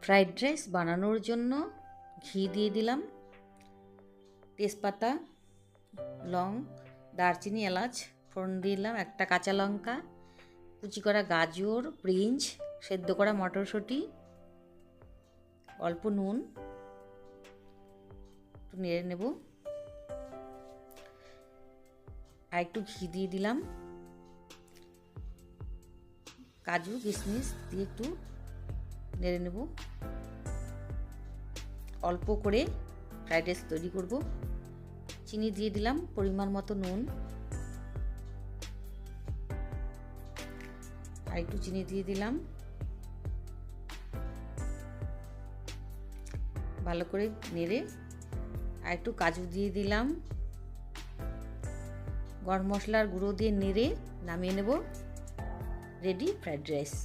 Fried rice বানানোর জন্য ঘি দিয়ে দিলাম, তেজপাতা, লং, দারচিনি, এলাচ ফোড়ন দিলাম, একটা কাঁচা লঙ্কা, কুচি করা গাজর, ব্রিঞ্জ, সেদ্ধ করা মটরশুঁটি, অল্প নুন, একটু নেড়ে নেব, আর একটু ঘি দিয়ে দিলাম, কাজু কিশমিশ দিয়ে একটু নেড়ে নেব। অল্প করে ফ্রাইড রাইস তৈরি করব। চিনি দিয়ে দিলাম, পরিমাণ মতো নুন, আর একটু চিনি দিয়ে দিলাম, ভালো করে নেড়ে আর একটু কাজু দিয়ে দিলাম, গরম মশলার গুঁড়ো দিয়ে নেড়ে নামিয়ে নেব। Ready fried rice.